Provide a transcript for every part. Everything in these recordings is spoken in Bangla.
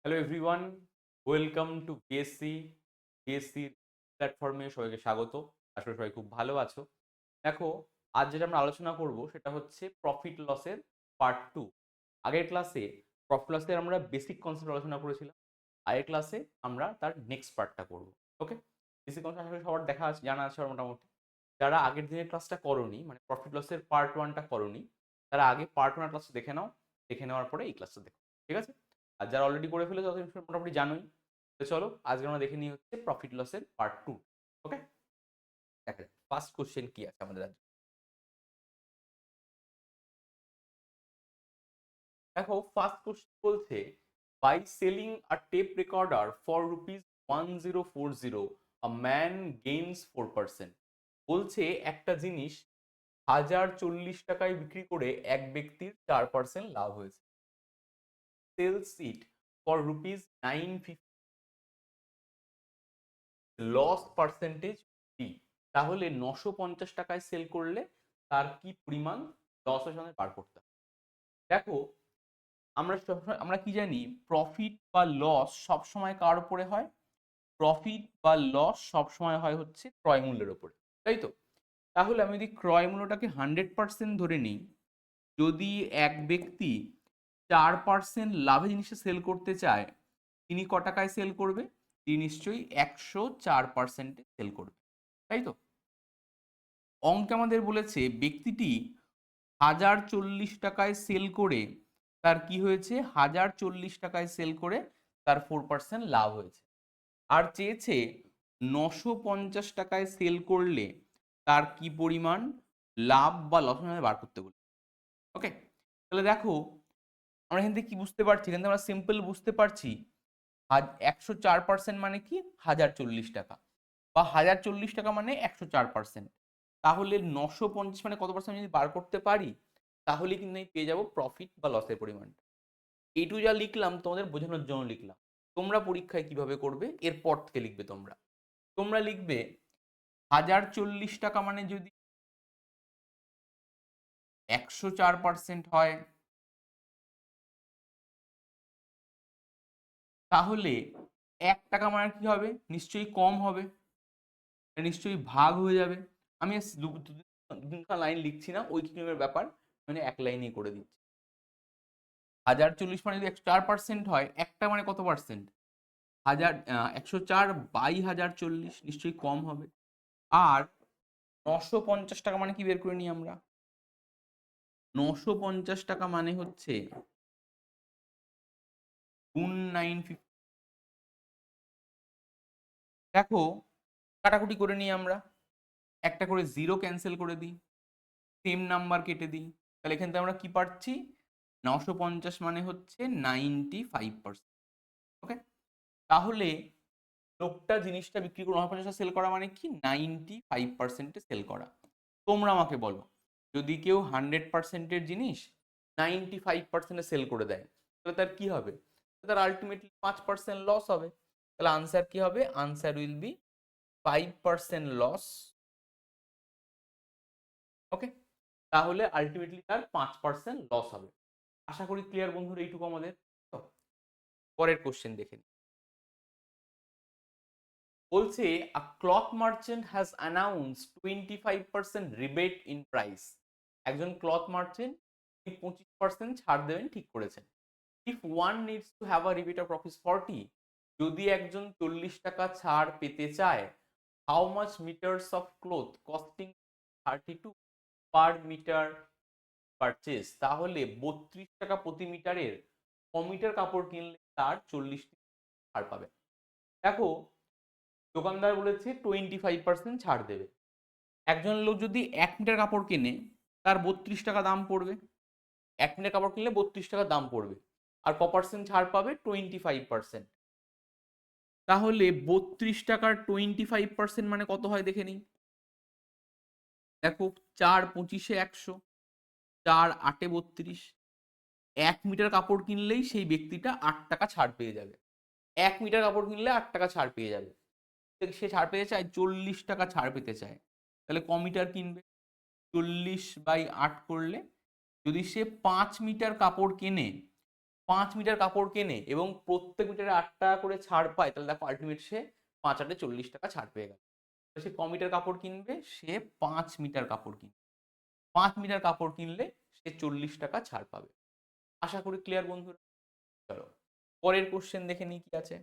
Hello everyone, welcome to BSc প্ল্যাটফর্মে সবাইকে স্বাগত। আশা করি সবাই খুব ভালো আছো। দেখো, আজ যেটা আমরা আলোচনা করব সেটা হচ্ছে প্রফিট লসের পার্ট 2। আগের ক্লাসে প্রফিট লসের আমরা বেসিক কনসেপ্ট আলোচনা করেছিলাম। আগের ক্লাসে আমরা তার নেক্সট পার্টটা করব। ওকে, বেসিক কনসেপ্ট আশা করি সবার দেখা আছে, জানা আছে মোটামুটি। যারা আগের দিনের ক্লাসটা করোনি, মানে প্রফিট লসের পার্ট 1টা করোনি, তারা আগে পার্ট 1 ক্লাসটা দেখে নাও। দেখে নেওয়ার পরে এই ক্লাসটা দেখো, ঠিক আছে? আর যারা অলরেডি করে ফেলেছো তাদের মোটামুটি জানোই। তো চলো আজকে আমরা দেখে নিই হচ্ছে প্রফিট লসের পার্ট 2। ওকে, দেখা যাক ফার্স্ট কোশ্চেন কি আছে আমাদের আজকে। দেখো, ফার্স্ট কোশ্চেন বলছে, by selling a tape recorder for rupees 1040, a man gains 4%। বলছে একটা জিনিস 1040 টাকায় বিক্রি করে এক ব্যক্তির 4% লাভ হয়েছে। Sells it for rupees 950, loss percentage কি? তাহলে 950 টাকায় সেল করলে তার কি পরিমাণ লস হয় সেটা বার করতে হবে। দেখো, আমরা কি জানি, প্রফিট বা লস সবসময় কার উপরে হয়? প্রফিট বা লস সবসময় হয় হচ্ছে ক্রয় মূল্যের উপরে, তাই তো? তাহলে আমি যদি ক্রয় মূল্যটাকে 100% ধরে নিই, যদি এক ব্যক্তি 4% লাভে জিনিসটা সেল করতে চায়, তিনি ক টাকায় সেল করবে? তিনি নিশ্চয়ই 104%-এ সেল করবে, তাই তো? অঙ্কে আমাদের বলেছে ব্যক্তিটি 1040 টাকায় সেল করে তার কি হয়েছে, 1040 টাকায় সেল করে তার 4% লাভ হয়েছে। আর চেয়েছে 950 টাকায় সেল করলে তার কি পরিমাণ লাভ বা লস আমাদের বার করতে বলি। ওকে, তাহলে দেখো, আমরা এখান থেকে কি বুঝতে পারছি? এখান থেকে আমরা সিম্পল বুঝতে পারছি 104% মানে কি, 1040 টাকা, বা 1040 টাকা মানে 104%। তাহলে 950 মানে কত পার্সেন্ট যদি বার করতে পারি, তাহলে কিন্তু আমি পেয়ে যাবো প্রফিট বা লসের পরিমাণটা। এইটুকু যা লিখলাম তোমাদের বোঝানোর জন্য লিখলাম। তোমরা পরীক্ষায় কিভাবে করবে এরপর থেকে লিখবে। তোমরা লিখবে 1040 টাকা মানে যদি 104% হয়, তাহলে 1 টাকা মানে কি হবে? নিশ্চয়ই কম হবে, নিশ্চয়ই ভাগ হয়ে যাবে। আমি দুখানা লাইন লিখছি না, ওই কিরকমের ব্যাপার, মানে এক লাইনেই করে দিচ্ছি। 1040 মানে যদি 104% হয়, একটা মানে কত পার্সেন্ট? 104/1040, নিশ্চয়ই কম হবে। আর 950 টাকা মানে কি বের করে নিই আমরা? 950 টাকা মানে হচ্ছে গুণ 950। দেখো, কাটাকুটি করে নিই আমরা, একটা করে জিরো ক্যান্সেল করে দিই, সেম নাম্বার কেটে দিই। তাহলে এখান থেকে আমরা কি পাচ্ছি? 950 মানে হচ্ছে 95%। ওকে, তাহলে লোকটা জিনিসটা বিক্রি করে 950 সেল করা মানে কি, 95%-এ সেল করা। তোমরা আমাকে বলো, যদি কেউ 100%-এর জিনিস 95%-এ সেল করে দেয়, তাহলে তার কি হবে? তার আলটিমেটলি 5% লস হবে। তাহলে আনসার কি হবে? Answer will be 5% loss. Okay, তাহলে আলটিমেটলি তার 5% লস হবে। আশা করি ক্লিয়ার বন্ধুরা, এইটুকু আমাদের। তো পরের কোশ্চেন দেখে নিই। বলছে, a cloth merchant has announced 25% rebate in price. একজন ক্লথ মার্চেন্ট 25% ছাড় দেবেন ঠিক করেছেন। If one needs to have a rebate of rupees 40, যদি একজন 40 টাকা ছাড় পেতে চায়, how much metres of cloth costing 32 per metre purchase, তাহলে 32 টাকা প্রতি মিটারের ক মিটার কাপড় কিনলে তার 40 ছাড় পাবে। দেখো, দোকানদার বলেছে 25% ছাড় দেবে। একজন লোক যদি 1 মিটার কাপড় কেনে, তার 32 টাকা দাম পড়বে। 1 মিটার কাপড় কিনলে 32 টাকা দাম পড়বে। আর ক পার্সেন্ট ছাড় পাবে? 25%। তাহলে 32 টাকার 25% মানে কত হয় দেখে নিই। দেখো, 4×25=100, 4×8=32। 1 মিটার কাপড় কিনলেই সেই ব্যক্তিটা 8 টাকা ছাড় পেয়ে যাবে। 1 মিটার কাপড় কিনলে 8 টাকা ছাড় পেয়ে যাবে। সে ছাড় পেতে চায়, 40 টাকা ছাড় পেতে চায়, তাহলে ক মিটার কিনবে? 40/8 করলে, যদি সে 5 মিটার কাপড় কেনে, 5 মিটার কাপড় কেনে এবং প্রত্যেক মিটারে 8 টাকা করে ছাড় পায়, তাহলে দেখো আলটিমেট সে 5 8 40 টাকা ছাড় পেয়ে গেল। সে ক মিটার কাপড় কিনবে? সে 5 মিটার কাপড় কিনবে। 5 মিটার কাপড় কিনলে সে 40 টাকা ছাড় পাবে। আশা করি ক্লিয়ার বন্ধুরা। চলো পরের কোশ্চেন দেখে নিই কি আছে।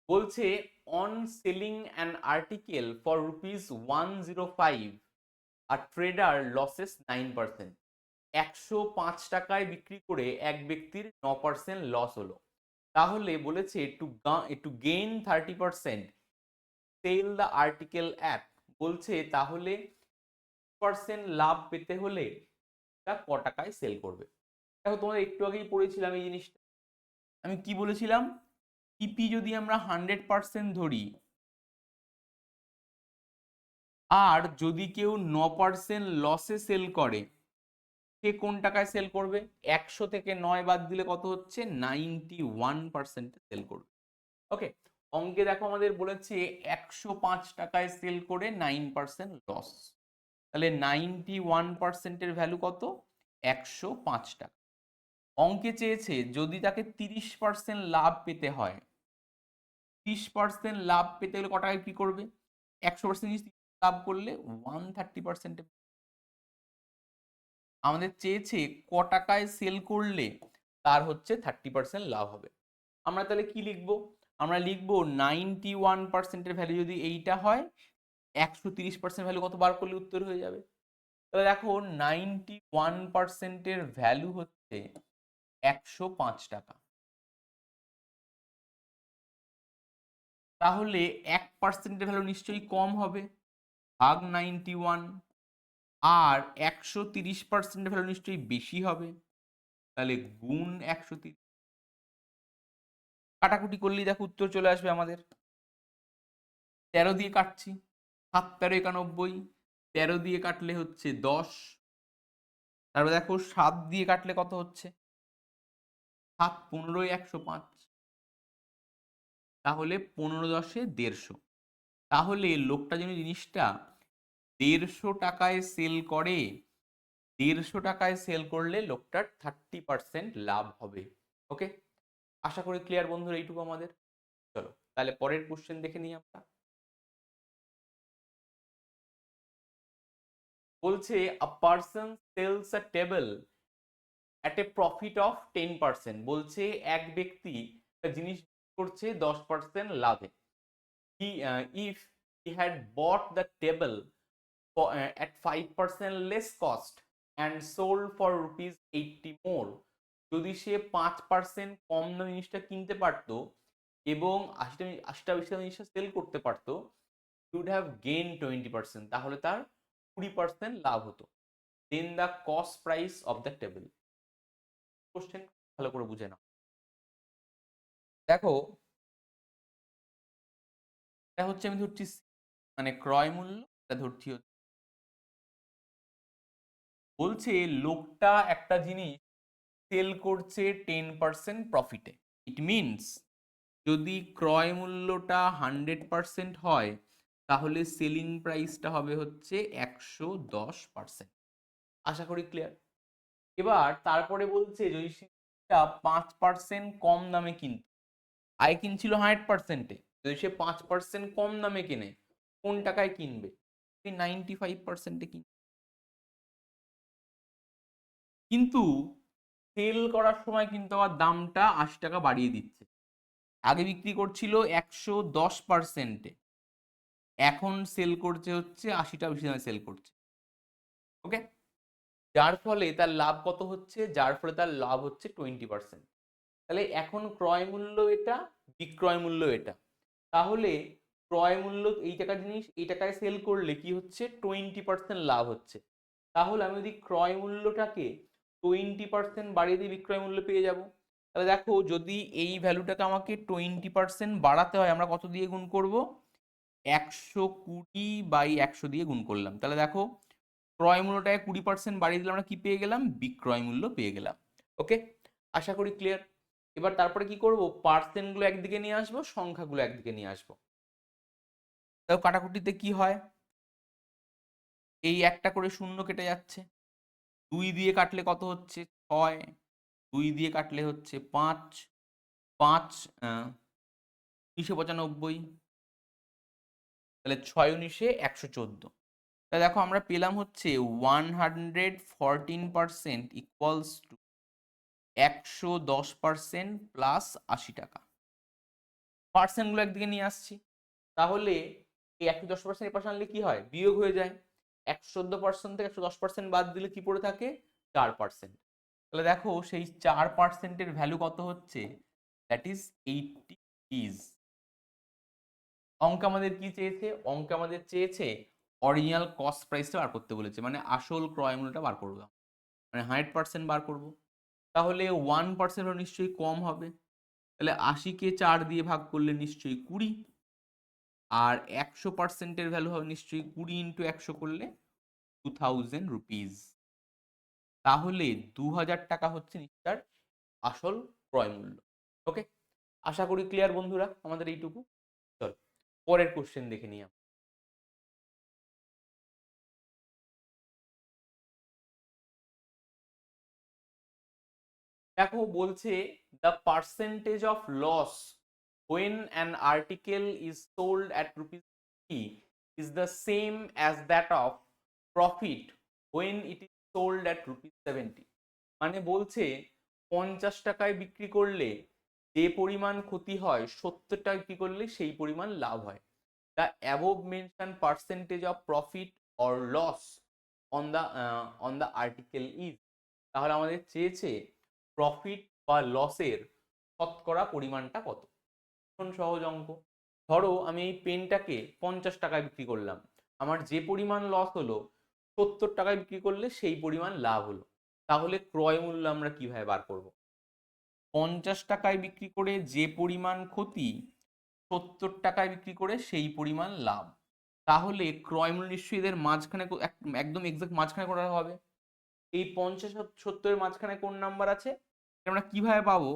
বলছে on selling an article for ₹105 আর ট্রেডার লসেস 9%। 105 টাকায় বিক্রি করে এক ব্যক্তির 9% লস হলো। তাহলে বলেছে to gain 30% sell the article at. বলছে তাহলে 30% লাভ পেতে হলে তা ক টাকায় সেল করবে। দেখো তোমরা একটু আগেই পড়েছিলাম এই জিনিসটা। আমি কি বলেছিলাম? ইপি যদি আমরা 100% ধরি আর যদি কেউ 9% লসে সেল করে, সে কোন টাকায় সেল করবে? 100 থেকে 9 বাদ দিলে কত হচ্ছে? 91% সেল করবে। ওকে, অঙ্কে দেখো আমাদের বলেছে 105 টাকায় সেল করে 9% লস। তাহলে 91% এর ভ্যালু কত? 105 টাকা। অঙ্কে চেয়েছে যদি তাকে 30% লাভ পেতে হয়, 30% লাভ পেতে হলে ক টাকায় কি করবে? 100% লাভ করলে 130%। আমাদের চেয়েছে ক টাকায় সেল করলে তার হচ্ছে 30% লাভ হবে। আমরা তাহলে কি লিখব? আমরা লিখব 91% এর ভ্যালু যদি এইটা হয়, 130% ভ্যালু কত বার করলে উত্তর হয়ে যাবে? তাহলে দেখো 91% এর ভ্যালু হচ্ছে 105 টাকা। তাহলে 1% এর ভ্যালু নিশ্চয়ই কম হবে, ভাগ 91। আর 130% এর ভ্যালু নিশ্চয়ই বেশি হবে, তাহলে গুণ 130। কাটাকুটি করলেই দেখো উত্তর চলে আসবে আমাদের। 13 দিয়ে কাটছি, 7 13 91, 13 দিয়ে কাটলে হচ্ছে 10। তারপর দেখো 7 দিয়ে কাটলে কত হচ্ছে? 7 15 105। তাহলে 15 10 150। তাহলে লোকটা যেন জিনিসটা 150 টাকায় সেল করে, 150 টাকায় সেল করলে লোকটার 30% লাভ হবে। ওকে, আশা করি ক্লিয়ার বন্ধুরা এইটুকু আমাদের। চলো তাহলে পরের কোশ্চেন দেখে নিই আমরা। বলছে a person sells a table at a profit of 10%। বলছে এক ব্যক্তি একটা জিনিস করছে 10% লাভে। He if he had bought the table at 5% less cost and sold for ₹80 more। যদি সে 5% কম দামে জিনিসটা কিনতে পারতো এবং 80টা বেশি দামে জিনিসটা সেল করতে পারতো, he would have gained 20%। তাহলে তার 20% লাভ হতো। then the cost price of the table। Question ভালো করে বুঝে নাও। দেখো এটা হচ্ছে, আমি ধরছি মানে ক্রয় মূল্য, এটা ধরছি হচ্ছে। বলছে লোকটা একটা জিনিস সেল করছে 10% প্রফিটে। ইট মিনস যদি ক্রয় মূল্যটা 100% হয়, তাহলে সেলিং প্রাইসটা হবে হচ্ছে 110%। আশা করি ক্লিয়ার। এবার তারপরে বলছে যদি সেটা 5% কম দামে কিনতে, আয় কিনছিল 100%-এ, যদি সে 5% কম দামে কেনে, কোন টাকায় কিনবে? 95%-এ কিনবে। কিন্তু সেল করার সময় কিন্তু আবার দামটা 80 টাকা বাড়িয়ে দিচ্ছে। আগে বিক্রি করছিল 110%-এ, এখন সেল করছে হচ্ছে 80 টাকা বেশি দামে সেল করছে। ওকে, যার ফলে তার লাভ কত হচ্ছে? যার ফলে তার লাভ হচ্ছে 20%। তাহলে এখন ক্রয় মূল্য এটা, বিক্রয় মূল্য এটা। তাহলে ক্রয় মূল্য এই টাকার জিনিস এই টাকায় সেল করলে কি হচ্ছে? 20% লাভ হচ্ছে। তাহলে আমি যদি ক্রয় মূল্যটাকে 20% বাড়িয়ে দিয়ে বিক্রয় মূল্য পেয়ে যাব। তাহলে দেখো যদি এই ভ্যালুটাকে আমাকে 20% বাড়াতে হয়, আমরা কত দিয়ে গুণ করব? 120/100 দিয়ে গুণ করলাম। তাহলে দেখো ক্রয় মূল্যটাকে 20% বাড়িয়ে দিলে আমরা কি পেয়ে গেলাম? বিক্রয় মূল্য পেয়ে গেলাম। ওকে, আশা করি ক্লিয়ার। এবার তারপরে কি করব? পার্সেন্ট গুলো একদিকে নিয়ে আসবো, সংখ্যাগুলো একদিকে নিয়ে আসবো। তাও কাটাকুটিতে কি হয়? এই একটা করে শূন্য কেটে যাচ্ছে, 2 দিয়ে কাটলে কত হচ্ছে 6, 2 দিয়ে কাটলে হচ্ছে 5, 5 995, তাহলে 6 19 114। তাহলে দেখো আমরা পেলাম হচ্ছে 114% ইকুয়ালস টু 110% প্লাস 80 টাকা। পার্সেন্টগুলো একদিকে নিয়ে আসছি, তাহলে এই 110% এর পাশে আনলে কি হয়, বিয়োগ হয়ে যায়। 114% থেকে 110% বাদ দিলে কি পড়ে থাকে 4%। তাহলে দেখো সেই 4%-এর ভ্যালু কত হচ্ছে, দ্যাট ইজ 80 রুপিস। অঙ্ক আমাদের কি চেয়েছে, অঙ্ক আমাদের চেয়েছে অরিজিনাল কস্ট প্রাইসটা বার করতে বলেছে, মানে আসল ক্রয় মূল্যটা বার করবো, মানে 100% বার করব। তাহলে 1% নিশ্চয়ই কম হবে, তাহলে 80-কে 4 দিয়ে ভাগ করলে নিশ্চয়ই 20, আর 100%-এর ভ্যালু হবে নিশ্চয়ই 20 ইন্টু 100 করলে 2000 রুপিস। তাহলে 2000 টাকা হচ্ছে নিশ্চয় আসল ক্রয় মূল্য। ওকে, আশা করি ক্লিয়ার বন্ধুরা আমাদের এইটুকু। চলো পরের কোশ্চেন দেখে নিই। দেখো বলছে the percentage of loss when an article is sold at rupees 50 is the same as that of profit when it is sold at rupees 70। মানে বলছে 50 টাকায় বিক্রি করলে যে পরিমাণ ক্ষতি হয় 70 টাকায় বিক্রি করলে সেই পরিমাণ লাভ হয়। The above mentioned percentage of profit or loss on the article is, তাহলে আমাদের চেয়েছে প্রফিট বা লসের শতকরা পরিমাণটা কত। ভীষণ সহজ অঙ্ক। ধরো আমি এই পেনটাকে 50 টাকায় বিক্রি করলাম, আমার যে পরিমাণ লস হলো 70 টাকায় বিক্রি করলে সেই পরিমাণ লাভ হলো। তাহলে ক্রয় মূল্য আমরা কিভাবে বার করব, 50 টাকায় বিক্রি করে যে পরিমাণ ক্ষতি 70 টাকায় বিক্রি করে সেই পরিমাণ লাভ। তাহলে ক্রয় মূল্য নিশ্চয়ই এদের মাঝখানে একদম এক্সাক্ট মাঝখানে করা হবে। এই 50 70-এর মাঝখানে কোন নাম্বার আছে, আমরা কিভাবে পাবো,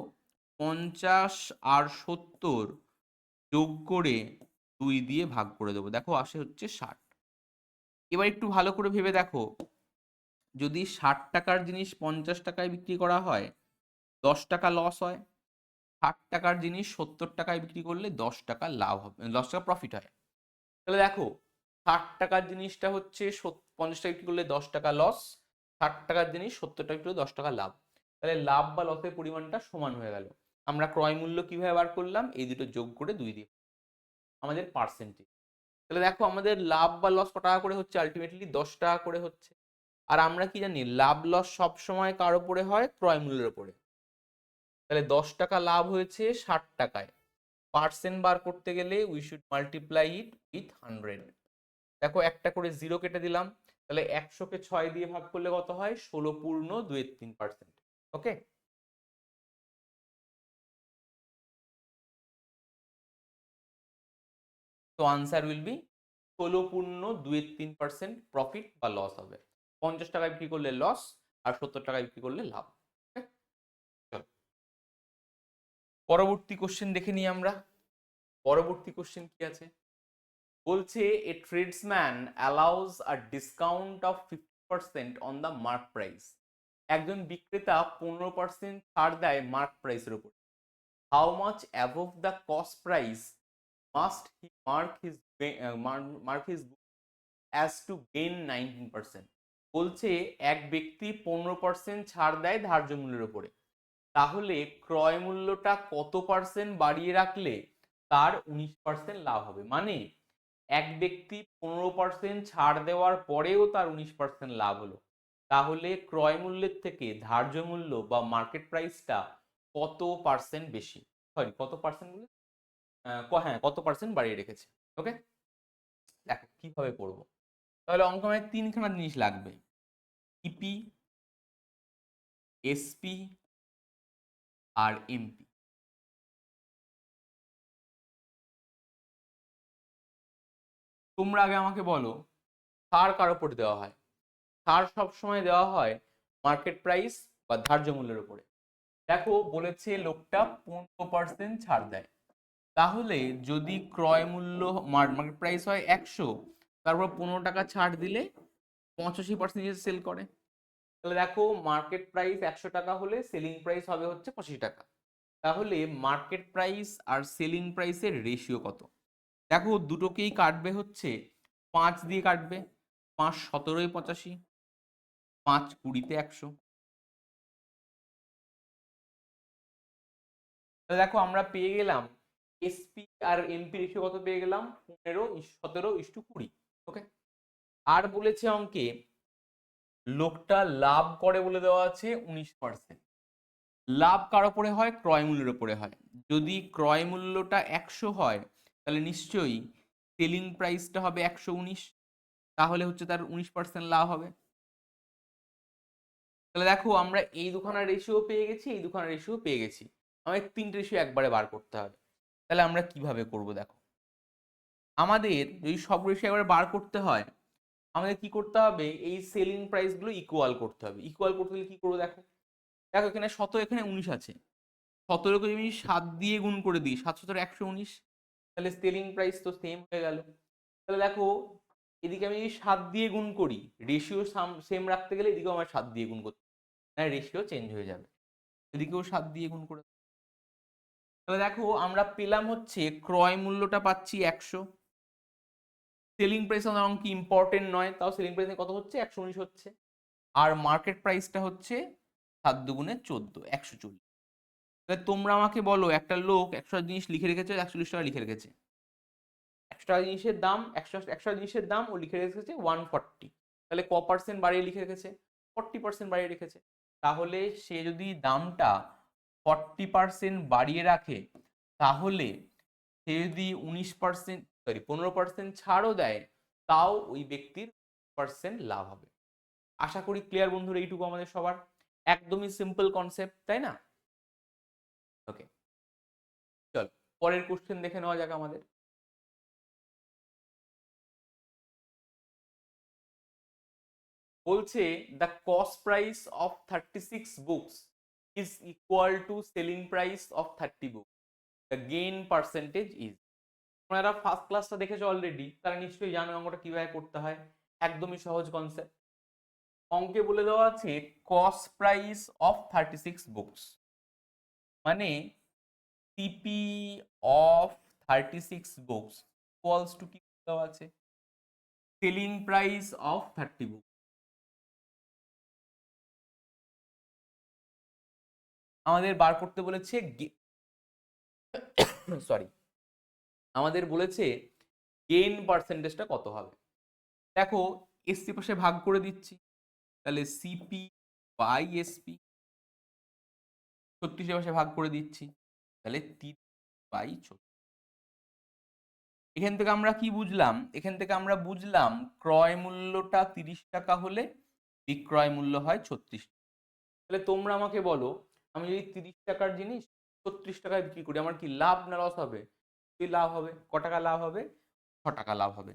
50 আর 70 যোগ করে 2 দিয়ে ভাগ করে দেবো, দেখো আসে হচ্ছে 60। এবার একটু ভালো করে ভেবে দেখো, যদি 60 টাকার জিনিস 50 টাকায় বিক্রি করা হয় 10 টাকা লস হয়, 60 টাকার জিনিস 70 টাকায় বিক্রি করলে 10 টাকা লাভ হবে, 10 টাকা প্রফিট হয়। তাহলে দেখো 60 টাকার জিনিসটা হচ্ছে 50 টাকা বিক্রি করলে 10 টাকা লস, 60 টাকার জিনিস 70 টাকা বিক্রি করলে 10 টাকা লাভ। তাহলে লাভ বা লসের পরিমাণটা সমান হয়ে গেল। আমরা ক্রয় মূল্য কিভাবে বার করলাম, এই দুটো যোগ করে 2 দিয়ে আমাদের পার্সেন্টেজ। তাহলে দেখো আমাদের লাভ বা লস কত টাকা করে হচ্ছে, আলটিমেটলি 10 টাকা করে হচ্ছে। আর আমরা কি জানি লাভ লস সব সময় কার উপরে হয়, ক্রয় মূল্যের উপরে। তাহলে 10 টাকা লাভ হয়েছে 60 টাকায়, পার্সেন্ট বার করতে গেলে we should multiply it with 100। দেখো একটা করে জিরো কেটে দিলাম, তাহলে 100-কে 6 দিয়ে ভাগ করলে কত হয়, 16.23%। ওকে, তো আনসার উইল বি 16.23% প্রফিট বা লস হবে। 50 টাকায় বিক্রি করলে লস, আর 70 টাকায় বিক্রি করলে লাভ। পরবর্তী কোশ্চেন দেখে নিই আমরা। পরবর্তী কোশ্চেন কি আছে, বলছে a tradesman allows a discount of 50% on the mark price. একজন বিক্রেতা 15% ছাড় দেয় মার্ক প্রাইসের উপর। How much above the cost price must he mark his as to gain 19%। বলছে এক ব্যক্তি 15% ছাড় দেয় ধার্য মূল্যের উপরে, তাহলে ক্রয় মূল্যটা কত পার্সেন্ট বাড়িয়ে রাখলে তার 19% লাভ হবে। মানে এক ব্যক্তি 15% ছাড় দেওয়ার পরেও তার 19% লাভ হলো, তাহলে ক্রয় মূল্যের থেকে ধার্য মূল্য বা মার্কেট প্রাইসটা কত পার্সেন্ট বেশি, সরি কত পার্সেন্ট, হ্যাঁ কত পার্সেন্ট বাড়িয়ে রেখেছে। ওকে, দেখো কিভাবে করবো। তাহলে অঙ্ক মানে তিনখানা জিনিস লাগবে, ইপি, এসপি আর এমপি। তোমরা আগে আমাকে বলো ছাড় কার উপর দেওয়া হয়, ছাড় সবসময় দেওয়া হয় মার্কেট প্রাইস বা ধার্য মূল্যের উপরে। দেখো বলেছে লোকটা 15% ছাড় দেয়, তাহলে যদি ক্রয় মূল্য মার্কেট প্রাইস হয় 100, তারপর 15 টাকা ছাড় দিলে 85% সেল করে। তাহলে দেখো মার্কেট প্রাইস 100 টাকা হলে সেলিং প্রাইস হবে হচ্ছে 85 টাকা। তাহলে মার্কেট প্রাইস আর সেলিং প্রাইসের রেশিও কত? দেখো দুটোকেই কাটবে হচ্ছে 5 দিয়ে কাটবে, 5 17 85, 5 20 100। তাহলে দেখো আমরা পেয়ে গেলাম এসপি আর এমপি রেশিও কত পেয়ে গেলাম, 15:17:20। ওকে। আর বলেছে অঙ্কে লোকটা লাভ করে বলে দেওয়া আছে 19%। লাভ কার উপরে হয়? ক্রয় মূল্যের উপরে হয়। যদি ক্রয় মূল্যটা 100 হয় তাহলে নিশ্চয়ই সেলিং প্রাইসটা হবে 119, তাহলে হচ্ছে তার 19% লাভ হবে। তাহলে দেখো আমরা এই দুখানা রেশিও পেয়ে গেছি, এই দুখানা রেশিও পেয়ে গেছি, আমাদের 3টে রেশিও একবারে বার করতে হবে। তাহলে আমরা কিভাবে করব দেখো, আমাদের যদি সব রেশিও একবারে বার করতে হয় আমাদের কি করতে হবে, এই সেলিং প্রাইস গুলো ইকুয়াল করতে হবে। ইকুয়াল করতে হলে কি করবো দেখো, দেখো এখানে 17, এখানে 19 আছে, 17কে যদি আমি 7 দিয়ে গুণ করে দিই, 7 17 119, তাহলে সেলিং প্রাইস তো সেম হয়ে গেল। তাহলে দেখো এদিকে আমি যদি 7 দিয়ে গুণ করি, রেশিও সেম রাখতে গেলে এদিকেও আমার 7 দিয়ে গুণ করতে, না রেশিও চেঞ্জ হয়ে যাবে, এদিকেও 7 দিয়ে গুণ করে। তাহলে দেখো আমরা পেলাম হচ্ছে ক্রয় মূল্যটা পাচ্ছি 100, সেলিং প্রাইস আমার অঙ্ক ইম্পর্টেন্ট নয়, তাও সেলিং প্রাইস কত হচ্ছে 119 হচ্ছে, আর মার্কেট প্রাইসটা হচ্ছে 7 দুগুণে 14, 140। তাহলে তোমরা আমাকে বলো একটা লোক 100 জিনিস লিখে রেখেছে, 140 টাকা লিখে রেখেছে, 100 টাকা জিনিসের দাম, 100 জিনিসের দাম ও লিখে রেখেছে 140, তাহলে ক পার্সেন্ট বাড়িয়ে লিখে রেখেছে? 40% বাড়িয়ে রেখেছে। তাহলে সে যদি দামটা 40% বাড়িয়ে রাখে তাহলে সে যদি 19%, সরি 15% ছাড়ও দেয়, তাও ওই ব্যক্তির পার্সেন্ট লাভ হবে। আশা করি ক্লিয়ার বন্ধুরা, এইটুকু আমাদের সবার একদমই সিম্পল কনসেপ্ট, তাই না? ওকে, চল পরের কোশ্চেন দেখে নেওয়া যাক আমাদের। বলছে the cost price of 36 books is equal to selling price of 30 book, the gain percentage is. তোমরা ফার্স্ট ক্লাসটা দেখেছো অলরেডি, তারা নিশ্চয়ই জানো অঙ্কটা কিভাবে করতে হয়, একদমই সহজ কনসেপ্ট। অঙ্কে বলে দেওয়া আছে কস্ট প্রাইস অফ 36 বুকস, মানে CP of 36 books equals to কি দেওয়া আছে, সেলিং প্রাইস অফ 30 বুক। আমাদের বার করতে বলেছে, সরি, আমাদের বলেছে গেইন পার্সেন্টেজটা কত হবে। দেখো এসপি পাশে ভাগ করে দিচ্ছি, তাহলে সিপি বাই এসপি, 36 পাশে ভাগ করে দিচ্ছি, তাহলে 3/36। এখান থেকে আমরা কি বুঝলাম, এখান থেকে আমরা বুঝলাম ক্রয় মূল্যটা 30 টাকা হলে বিক্রয় মূল্য হয় 36। তাহলে তোমরা আমাকে বলো, আমি যদি 30 টাকার জিনিস 36 টাকায় বিক্রি করি, আমার কি লাভ না লস হবে? কি লাভ হবে? ক টাকা লাভ হবে? 6 টাকা লাভ হবে।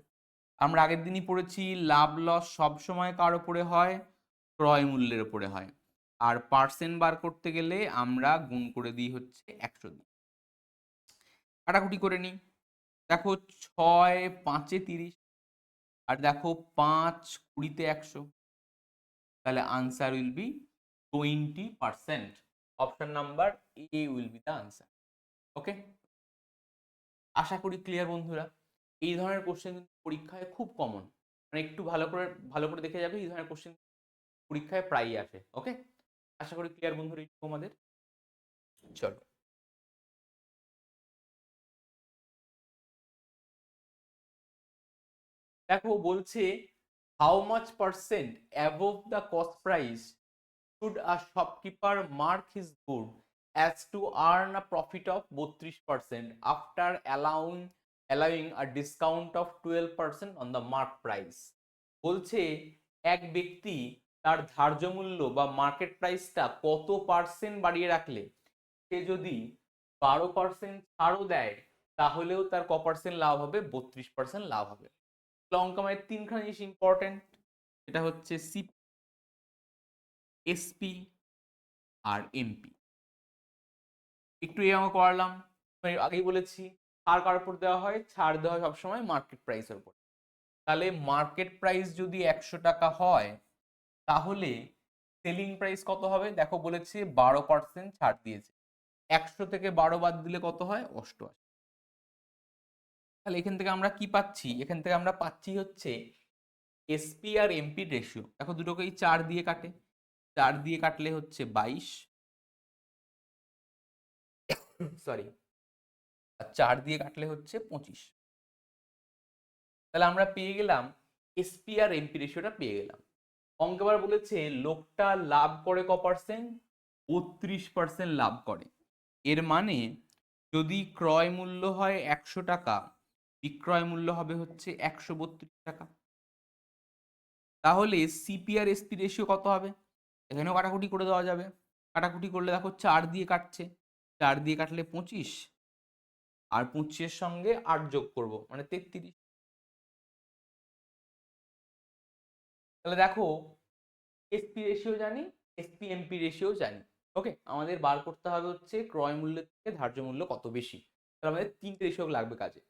আমরা আগের দিনই পড়েছি লাভ লস সব সময় কার উপরে হয়? ক্রয় মূল্যের উপরে হয়। আর পার্সেন্ট বার করতে গেলে আমরা গুণ করে দিই হচ্ছে 100 দিয়ে। কাটাকুটি করে নিই, দেখো 6 5 30, আর দেখো 5 20 100, তাহলে answer will be 20%। Option number A will be the answer. Okay, আশা করি ক্লিয়ার বন্ধুরা। এই ধরনের কোশ্চেন কিন্তু পরীক্ষায় খুব কমন, মানে একটু ভালো করে দেখে যাবে, এই ধরনের কোশ্চেন পরীক্ষায় প্রায়ই আসে। ওকে, আশা করি ক্লিয়ার বন্ধুরা এইটুকু আমাদের। চলো দেখো বলছে how much percent above the cost price should a shopkeeper mark his good as to earn a profit of 32% after allowing a discount of 12% on the mark price। বলছে এক ব্যক্তি তার ধার্য মূল্য বা মার্কেট প্রাইসটা কত পার্সেন্ট বাড়িয়ে রাখলে সে যদি 12% ছাড়ও দেয় তাহলেও তার ক পার্সেন্ট লাভ হবে? 32% লাভ হবে। অঙ্ক আমাদের তিনখানা জিনিস ইম্পর্টেন্ট, এটা হচ্ছে সিপি, এসপি আর এমপি। একটু এই অঙ্ক করালাম, আগেই বলেছি ছাড় কার উপর দেওয়া হয়? ছাড় দেওয়া হয় সবসময় মার্কেট প্রাইসের উপর। তাহলে মার্কেট প্রাইস যদি 100 টাকা হয় তাহলে সেলিং প্রাইস কত হবে? দেখো বলেছে 12% ছাড় দিয়েছে, 100 থেকে 12 বাদ দিলে কত হয়? 88। তাহলে এখান থেকে আমরা কি পাচ্ছি? এখান থেকে আমরা পাচ্ছি হচ্ছে এসপি আর এমপি রেশিও। দেখো দুটোকেই 4 দিয়ে কাটে, 4 দিয়ে কাটলে হচ্ছে 22, সরি, আর 4 দিয়ে কাটলে হচ্ছে 25। তাহলে আমরা পেয়ে গেলাম এসপি আর এমপি রেশিওটা পেয়ে গেলাম। অঙ্কে আবার বলেছে লোকটা লাভ করে ক পার্সেন্ট? 32% লাভ করে। এর মানে যদি ক্রয় মূল্য হয় 100 টাকা, বিক্রয় মূল্য হবে হচ্ছে 132 টাকা। তাহলে সিপি আর এসপি রেশিও কত হবে? এখানেও কাটাকুটি করে দেওয়া যাবে। কাটাকুটি করলে দেখো 4 দিয়ে কাটছে, 4 দিয়ে কাটলে 25, আর 25 এর সঙ্গে 8 যোগ করব মানে 33। তাহলে দেখো এসপি রেশিও জানি, এসপি এমপি রেশিও জানি। ওকে, আমাদের বার করতে হবে হচ্ছে ক্রয় মূল্যের থেকে ধার্য মূল্য কত বেশি। তাহলে আমাদের 3টে রেশিও লাগবে কাজে।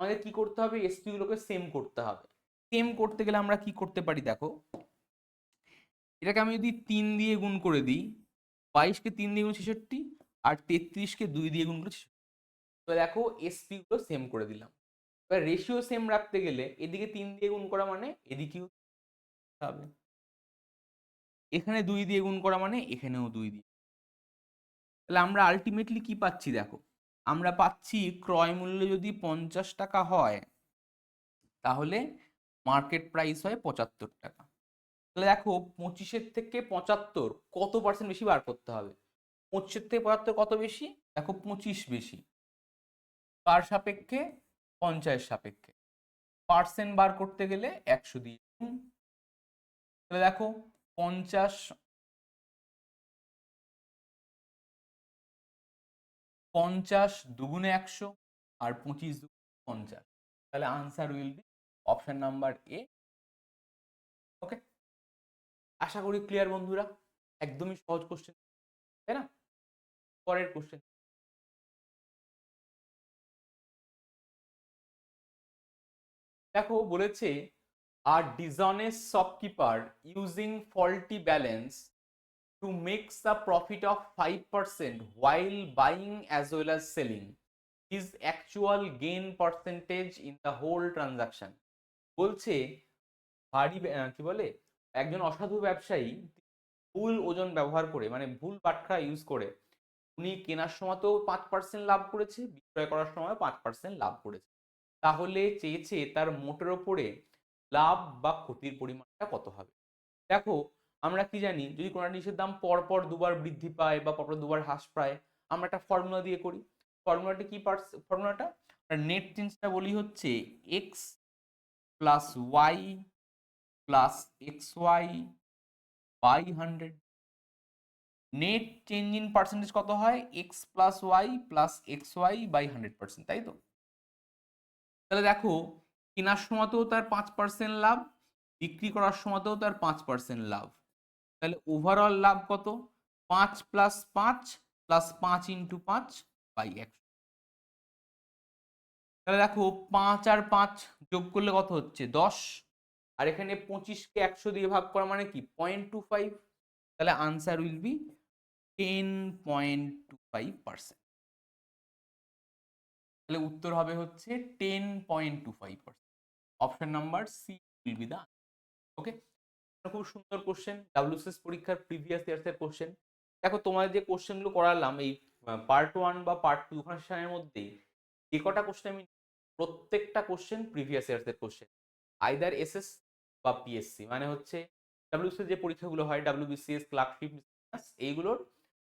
আমাদের কি করতে হবে? এসপি গুলোকে সেম করতে হবে। সেম করতে গেলে আমরা কি করতে পারি দেখো, এটাকে আমি যদি 3 দিয়ে গুণ করে দিই, 22কে 3 দিয়ে গুণ 66, আর 33কে 2 দিয়ে গুণ করে 66। তো দেখো এসপি গুলো সেম করে দিলাম। এবার রেশিও সেম রাখতে গেলে এদিকে 3 দিয়ে গুণ করা মানে এদিকেও হবে, এখানে 2 দিয়ে গুণ করা মানে এখানেও 2 দিয়ে। তাহলে আমরা আলটিমেটলি কি পাচ্ছি দেখো, আমরা পাচ্ছি ক্রয় মূল্য যদি 50 টাকা হয় তাহলে মার্কেট প্রাইস হয় 75 টাকা। তাহলে দেখো 25-এর থেকে 75 কত পার্সেন্ট বেশি বার করতে হবে? 25-এর থেকে 75 কত বেশি? দেখো 25 বেশি। কার সাপেক্ষে? 50 সাপেক্ষে। পার্সেন্ট বার করতে গেলে 100 দিয়ে গুণ। তাহলে দেখো 50 50 দুগুণে 100 আর 25 দুগুণে 50। তাহলে answer will be option number A. Okay, আশা করি ক্লিয়ার বন্ধুরা, একদমই সহজ কোশ্চেন, তাই না? পরের কোশ্চেন দেখো বলেছে আর dishonest shopkeeper using faulty balance to makes a profit of 5% while buying as well as selling his actual gain percentage in the whole transaction। বলছে ভারী কি বলে, একজন অসাধু ব্যবসায়ী ভুল ওজন ব্যবহার করে মানে ভুল বাটখারা ইউজ করে উনি কেনার সময়তেও 5% লাভ করেছে, বিক্রয় করার সময় 5% লাভ করেছে। তাহলে চেয়েছে তার মোটের ওপরে লাভ বা ক্ষতির পরিমাণটা কত হবে। দেখো আমরা কি জানি, যদি কোনো জিনিসের দাম পরপর দুবার বৃদ্ধি পায় বা পরপর দুবার হ্রাস পায়, আমরা একটা ফর্মুলা দিয়ে করি। ফর্মুলাটা কি? ফর্মুলাটা নেট চেঞ্জটা বলি হচ্ছে x plus y plus x y by 100। Net change in percentage কত হয়? X plus y plus x y by 100%, তাই তো? তাহলে দেখো কেনার সময়তেও তার 5% লাভ, বিক্রি করার সময়তেও তার 5% লাভ। তাহলে ওভারঅল লাভ কত? 5 প্লাস 5 প্লাস 5 ইন্টু 5 বাই 100। তাহলে দেখো 5 আর 5 যোগ করলে কত হচ্ছে? 10। আর এখানে 25কে 100 দিয়ে ভাগ করা মানে কি? 0.25। তাহলে আনসার উইল বি 10.25%। তাহলে উত্তর হবে হচ্ছে 10.25%। Option number C will be the. Okay, খুব সুন্দর কোশ্চেন, ডাব্লিউবিসিএস পরীক্ষার প্রিভিয়াস ইয়ার্স এর কোশ্চেন। দেখো তোমাদের যে কোশ্চেনগুলো করালাম এই পার্ট 1 বা পার্ট 2 সেশনের মধ্যে যে কটা কোশ্চেন আমি, প্রত্যেকটা কোশ্চেন প্রিভিয়াস ইয়ার্স এর কোশ্চেন, আইদার এসএস বা পিএসসি, মানে হচ্ছে ডাব্লিউবিসিএস যে পরীক্ষাগুলো হয় ডাব্লিউবিসিএস ক্লার্কশিপ এইগুলোর,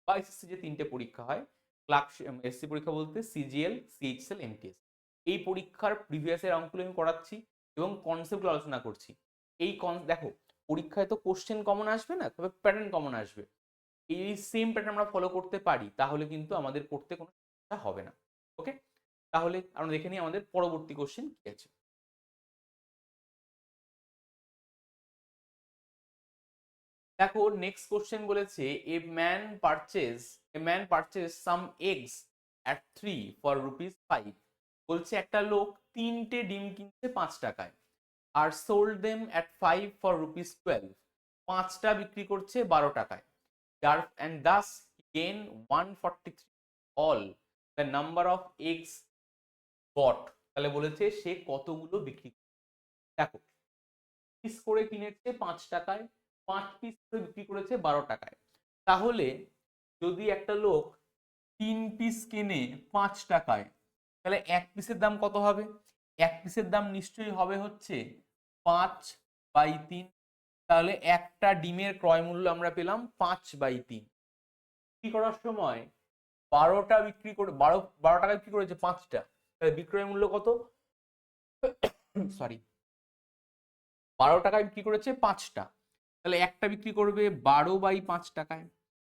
বা এসএসসি যে 3টে পরীক্ষা হয়, ক্লার্কশিপ এসসি পরীক্ষা বলতে সিজিএল, সিএইচএসএল, এমটিএস, এই পরীক্ষার প্রিভিয়াস ইয়ার অঙ্কগুলো আমি করাচ্ছি এবং কনসেপ্টগুলো আলোচনা করছি। এই দেখো পরীক্ষায় তো কোশ্চেন কমন আসবে না, তবে প্যাটার্ন কমন আসবে। এই সেম প্যাটার্ন আমরা ফলো করতে পারি তাহলে কিন্তু আমাদের পড়তে কোনো সমস্যা হবে না। ওকে, তাহলে আমরা দেখে নিই আমাদের পরবর্তী কোশ্চেন কি আছে। দেখো নেক্সট কোশ্চেন বলেছে a man purchase some eggs at 3 for rupees 5। বলছে একটা লোক 3টে ডিম কিনছে 5 টাকায় are sold them at 5 for rupees 12 5টা বিক্রি করছে 12 টাকায়, যার and thus gain 143 all the number of eggs bought। তাহলে বলেছে সে কতগুলো বিক্রি, দেখো পিস করে কিনেছে 5 টাকায়, 5 পিস করে বিক্রি করেছে 12 টাকায়। তাহলে যদি একটা লোক 3 পিস কিনে 5 টাকায়, তাহলে এক পিসের দাম কত হবে? এক পিসের দাম নিশ্চয়ই হবে হচ্ছে 5/3। তাহলে একটা ডিমের ক্রয় মূল্য আমরা পেলাম 5/3। বিক্রি করার সময় 12টা বিক্রি করে 12 টাকা বিক্রি করেছে 5টা, তাহলে বিক্রয় মূল্য কত? সরি, 12 টাকায় বিক্রি করেছে 5টা, তাহলে একটা বিক্রি করবে 12/5 টাকায়।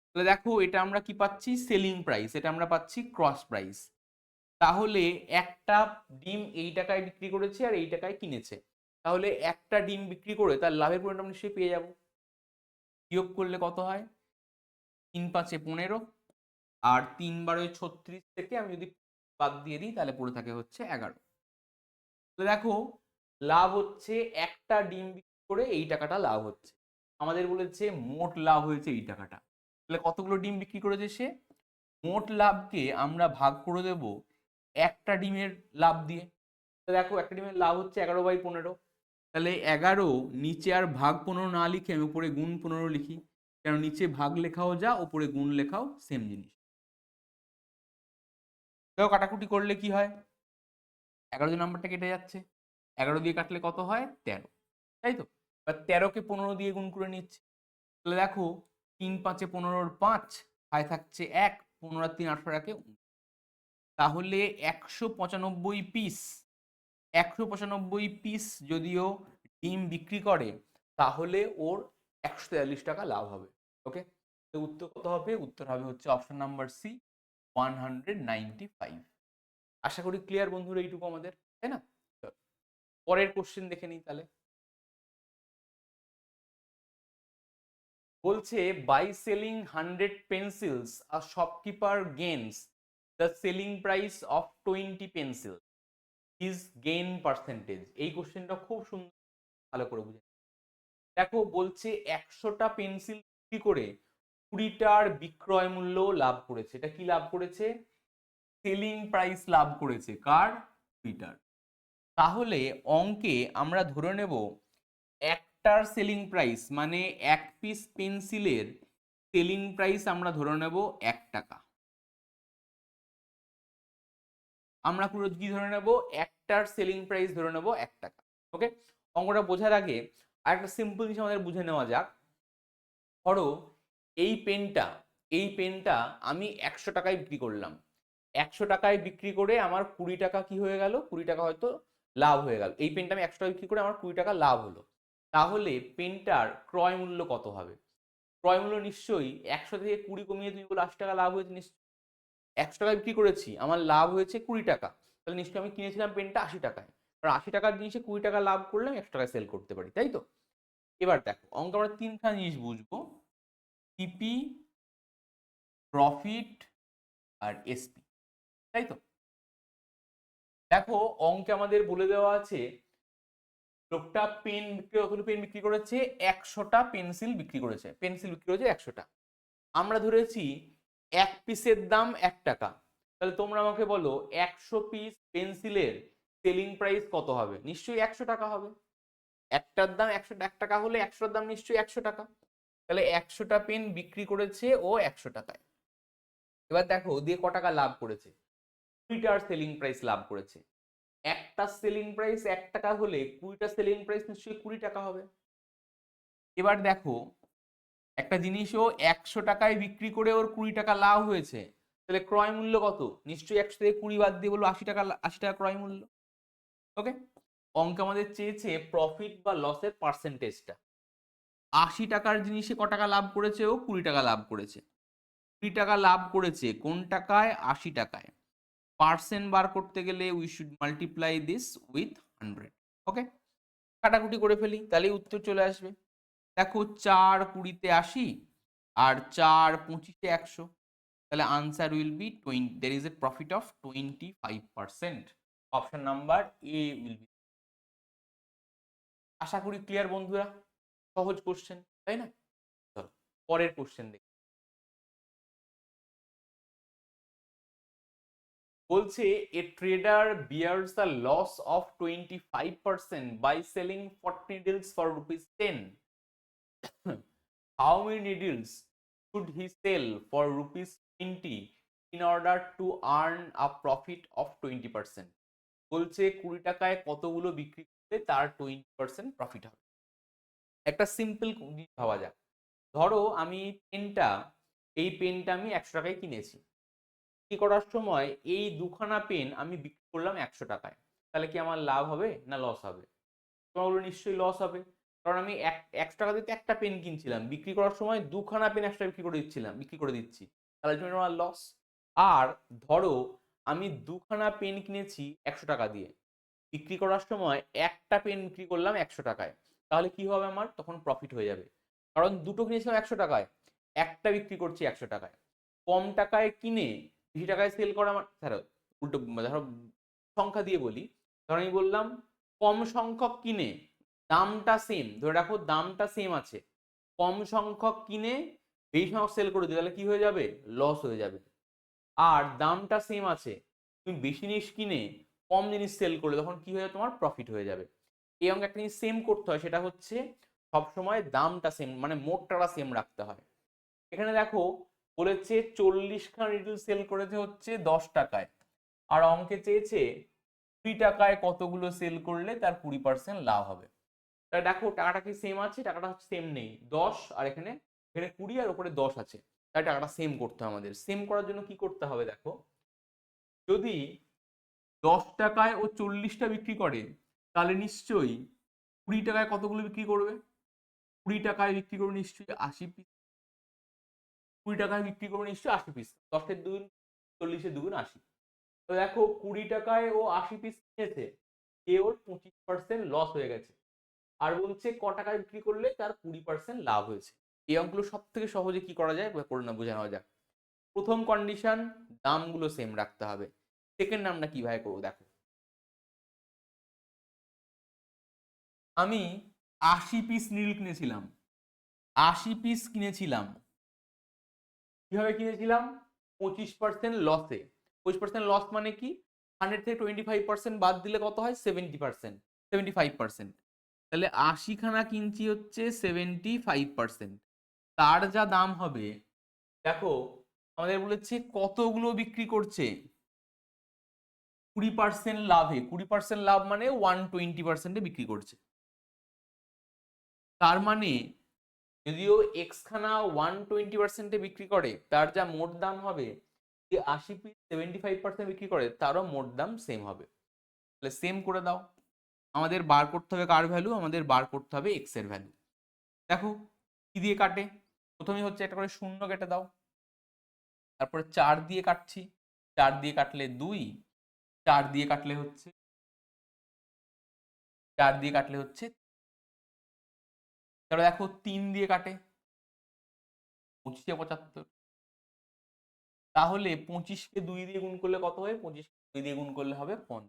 তাহলে দেখো এটা আমরা কি পাচ্ছি? সেলিং প্রাইস, এটা আমরা পাচ্ছি ক্রস প্রাইস। তাহলে একটা ডিম এই টাকায় বিক্রি করেছে আর এই টাকায় কিনেছে, তাহলে একটা ডিম বিক্রি করে তার লাভের পরিমাণটা আমরা নিশ্চয়ই পেয়ে যাব। বিয়োগ করলে কত হয়? 3×5 = 15, আর 3×12 = 36 থেকে আমি যদি বাদ দিয়ে দিই তাহলে পড়ে থাকে হচ্ছে 11। তাহলে দেখো লাভ হচ্ছে একটা ডিম বিক্রি করে এই টাকাটা লাভ হচ্ছে। আমাদের বলেছে মোট লাভ হয়েছে এই টাকাটা। তাহলে কতগুলো ডিম বিক্রি করেছে সে? মোট লাভকে আমরা ভাগ করে দেব একটা ডিমের লাভ দিয়ে। দেখো একটা ডিমের লাভ হচ্ছে 11/15। তাহলে 11 নিচে আর ভাগ 15 না লিখে আমি উপরে গুণ 15 লিখি, কারণ নিচে ভাগ লেখাও যা উপরে গুণ লেখাও সেম জিনিস। দেখো কাটাকুটি করলে কি হয়? 11 নাম্বারটা কেটে যাচ্ছে, 11 দিয়ে কাটলে কত হয়? 13, তাই তো? এবার 13কে 15 দিয়ে গুণ করে নিচ্ছে। তাহলে দেখো 3×5 = 15, 5 হায় থাকছে 1, 15 আর 3 18 রাখে। তাহলে 195 পিস, 195 পিস যদিও ডিম বিক্রি করে তাহলে ওর 143 টাকা লাভ হবে। ওকে, তো উত্তর কত হবে? উত্তর হবে হচ্ছে অপশন নাম্বার সি, 195। আশা করি ক্লিয়ার বন্ধুরা এইটুকু আমাদের, তাই না? পরের কোশ্চেন দেখে নিই তাহলে। বলছে by selling 100 pencils a shopkeeper gains the selling price of 20 pencil, his gain percentage. এই কোশ্চেনটা খুব সুন্দর, ভালো করে বুঝে দেখো। বলছে 100টা পেন্সিল বিক্রি করে 20টার বিক্রয় মূল্য লাভ করেছে। এটা কি লাভ করেছে? সেলিং প্রাইস লাভ করেছে কার? 20টার। তাহলে অঙ্কে আমরা ধরে নেব একটার সেলিং প্রাইস মানে এক পিস পেন্সিলের সেলিং প্রাইস আমরা ধরে নেব 1 টাকা। আমরা পুরো কি ধরে নেব? একটার সেলিং প্রাইস ধরে নেব 1 টাকা। ওকে, অঙ্কটা বোঝার আগে আরেকটা সিম্পল জিনিস আমাদের বুঝে নেওয়া যাক। ধরো এই পেনটা আমি 100 টাকায় বিক্রি করলাম। 100 টাকায় বিক্রি করে আমার 20 টাকা কি হয়ে গেল? 20 টাকা হয়তো লাভ হয়ে গেল। এই পেনটা আমি 100 টাকায় বিক্রি করে আমার 20 টাকা লাভ হলো। তাহলে পেনটার ক্রয় মূল্য কত হবে? ক্রয় মূল্য নিশ্চয়ই 100 থেকে 20 কমিয়ে তুমি বলো 80 টাকা লাভ হয়েছে নিশ্চয়ই। 100 টাকায় বিক্রি করেছি, আমার লাভ হয়েছে 20 টাকা, তাহলে নিশ্চয়ই আমি কিনেছিলাম পেনটা 80 টাকায়। কারণ 80 টাকার জিনিসে 20 টাকা লাভ করলে আমি 100 টাকায় সেল করতে পারি, তাই তো? এবার দেখো অঙ্ক আমরা তিনখানা জিনিস বুঝবো, পিপি, প্রফিট আর এসপি, তাই তো? দেখো অঙ্কে আমাদের বলে দেওয়া আছে লোকটা পেন বিক্রি, কতগুলো পেন বিক্রি করেছে? 100টা পেন্সিল বিক্রি করেছে, পেন্সিল বিক্রি করেছে 100টা। আমরা ধরেছি এক পিসের দাম 1 টাকা। তাহলে তোমরা আমাকে বলো 100 পিস পেন্সিলের সেলিং প্রাইস কত হবে? নিশ্চয়ই 100 টাকা হবে। একটার দাম 1 টাকা হলে 100টার দাম নিশ্চয়ই 100 টাকা। তাহলে 100টা পেন বিক্রি করেছে ও 100 টাকায়। এবার দেখো দিয়ে ক টাকা লাভ করেছে? 20টার সেলিং প্রাইস লাভ করেছে। একটা সেলিং প্রাইস 1 টাকা হলে 20টা সেলিং প্রাইস নিশ্চয়ই 20 টাকা হবে। এবার দেখো একটা জিনিসও 100 টাকায় বিক্রি করে ওর 20 টাকা লাভ হয়েছে, তাহলে ক্রয় মূল্য কত? নিশ্চয়ই 100 থেকে 20 বাদ দিয়ে বলবো 80 টাকা, 80 টাকা ক্রয় মূল্য। ওকে, অঙ্ক আমাদের চেয়েছে প্রফিট বা লসের পার্সেন্টেজটা। 80 টাকার জিনিসে ক টাকা লাভ করেছে? ও 20 টাকা লাভ করেছে। 20 টাকা লাভ করেছে কোন টাকায়? 80 টাকায়। পার্সেন্ট বার করতে গেলে we should multiply this with 100। ওকে, কাটাকুটি করে ফেলি তাহলেই উত্তর চলে আসবে। দেখো 4 20-তে 80 আর 4 25-এ 100, তাহলে answer will be 20, there is a profit of 25%। Option number A will be. আশা করি ক্লিয়ার বন্ধুরা, সহজ কোশ্চেন। তাই না? চলো পরের কোশ্চেন দেখি। বলছে a trader bears the loss of 25% by selling 40 needles for ₹10. How many needles should he sell for ₹20 in order to earn a profit of 20%? বলছে 20 টাকায় কতগুলো বিক্রি করলে তার 20% প্রফিট হবে। একটা সিম্পল ভাবা যাক, ধরো আমি এই পেনটা আমি 100 টাকায় কিনেছি। বিক্রি করার সময় এই দুখানা পেন আমি বিক্রি করলাম 100 টাকায়, তাহলে কি আমার লাভ হবে না লস হবে? তোমার বললো নিশ্চয়ই লস হবে, কারণ আমি 100 টাকা দিয়ে একটা পেন কিনছিলাম, বিক্রি করার সময় দুখানা পেন 100 বিক্রি করে দিচ্ছি, তাহলে জন্য আমার লস। আর ধরো আমি দুখানা পেন কিনেছি 100 টাকা দিয়ে, বিক্রি করার সময় একটা পেন বিক্রি করলাম 100 টাকায়, তাহলে কি হবে আমার তখন প্রফিট হয়ে যাবে, কারণ দুটো কিনেছিলাম 100 টাকায়, একটা বিক্রি করছি 100 টাকায়। কম টাকায় কিনে বেশি টাকায় সেল করা আমার ধরো উল্টো, ধরো সংখ্যা দিয়ে বলি, ধরো আমি বললাম কম সংখ্যক কিনে দামটা সেম, ধরে রাখো দামটা সেম আছে, কম সংখ্যক কিনে বেশি সংখ্যক সেল করে দিই, তাহলে কি হয়ে যাবে লস হয়ে যাবে। আর দামটা সেম আছে, তুমি বেশি জিনিস কিনে কম জিনিস সেল করলে তখন কি হয়ে যাবে তোমার প্রফিট হয়ে যাবে। এই অঙ্কে একটা জিনিস সেম করতে হয়, সেটা হচ্ছে সবসময় দামটা সেম মানে মোট টাকা সেম রাখতে হয়। এখানে দেখো বলেছে 40 খানা রিটেল সেল করেছে হচ্ছে 10 টাকায়, আর অঙ্কে চেয়েছে 20 টাকায় কতগুলো সেল করলে তার 20% লাভ হবে। তাহলে দেখো টাকাটা কি সেম আছে, টাকাটা সেম নেই, 10 আর এখানে এখানে 20 আর উপরে 10 আছে, তাই টাকাটা সেম করতে হবে। আমাদের সেম করার জন্য কি করতে হবে দেখো, যদি 10 টাকায় ও 40টা বিক্রি করে, তাহলে নিশ্চয়ই 20 টাকায় কতগুলো বিক্রি করবে, 20 টাকায় বিক্রি করবে নিশ্চয়ই 80 পিস, 20 টাকায় বিক্রি করবে নিশ্চয়ই 80 পিস, 10-এর দুগুণ 40-এর দুগুণ 80। তো দেখো 20 টাকায় ও 80 পিস কিনেছে, এ ওর 25% লস হয়ে গেছে, আর বলছে ক টাকায় বিক্রি করলে তার 20% লাভ হয়েছে। এই অঙ্কগুলো সব থেকে সহজে কি করা যায় করে না বোঝানো যাক। প্রথম কন্ডিশন দামগুলো সেম রাখতে হবে। সেকেন্ড নামটা কিভাবে করবো দেখো, আমি 80 পিস নীল কিনেছিলাম, 80 পিস কিনেছিলাম, কিভাবে কিনেছিলাম 25% লসে। 25% লস মানে কি, 100 থেকে 25% বাদ দিলে কত হয় 70%, 75%। তাহলে 80 খানা কিনছি হচ্ছে 75%, তার যা দাম হবে দেখো আমাদের বলেছে কতগুলো বিক্রি করছে 20% লাভে, 20% লাভ মানে 120%-এ বিক্রি করছে। তার মানে যদিও এক্স খানা 120%-এ বিক্রি করে, তার যা মোট দাম হবে, যে 80 পিস 75% বিক্রি করে তারও মোট দাম সেম হবে। তাহলে সেম করে দাও, আমাদের বার করতে হবে কার ভ্যালু, আমাদের বার করতে হবে এক্স এর ভ্যালু। দেখো কি দিয়ে কাটে, প্রথমেই হচ্ছে একটা করে শূন্য কেটে দাও, তারপরে 4 দিয়ে কাটছি, 4 দিয়ে কাটলে 2, 4 দিয়ে কাটলে হচ্ছে 4 দিয়ে কাটলে হচ্ছে, তাহলে দেখো 3 দিয়ে কাটে 25-এ 75, তাহলে 25-কে 2 দিয়ে গুণ করলে কত হয়, 25-কে 2 দিয়ে গুণ করলে হবে 50।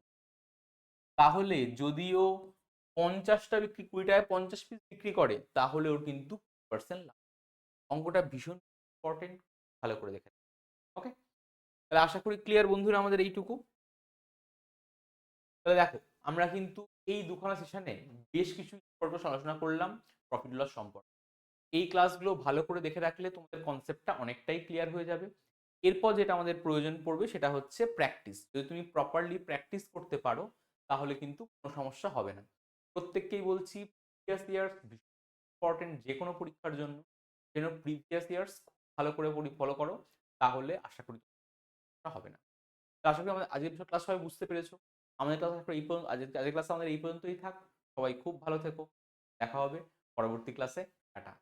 তাহলে যদিও 50টা বিক্রি 20 টাকায় 50 পিস বিক্রি করে, তাহলে ওর কিন্তু 20% লাভ। অঙ্কটা ভীষণ ইম্পর্টেন্ট, ভালো করে দেখে। ওকে, তাহলে আশা করি ক্লিয়ার বন্ধুরা আমাদের এইটুকু। তাহলে দেখো আমরা কিন্তু এই দুখানা সেশনে বেশ কিছু ইম্পর্টেন্ট আলোচনা করলাম প্রফিট লস সম্পর্কে। এই ক্লাসগুলো ভালো করে দেখে রাখলে তোমাদের কনসেপ্টটা অনেকটাই ক্লিয়ার হয়ে যাবে। এরপর যেটা আমাদের প্রয়োজন পড়বে সেটা হচ্ছে প্র্যাকটিস। যদি তুমি প্রপারলি প্র্যাকটিস করতে পারো তাহলে কিন্তু কোনো সমস্যা হবে না। প্রত্যেককেই বলছি প্রিভিয়াস ইয়ার্স ইম্পর্টেন্ট যে কোনো পরীক্ষার জন্য, যেন প্রিভিয়াস ইয়ার্স ভালো করে ফলো করো, তাহলে আশা করি হবে না। তো আশা করি আমাদের আজকের ক্লাস সবাই বুঝতে পেরেছো। আমাদের ক্লাস এই পর্যন্ত, আজকের ক্লাস আমাদের এই পর্যন্তই থাক। সবাই খুব ভালো থেকো, দেখা হবে পরবর্তী ক্লাসে। টাটা।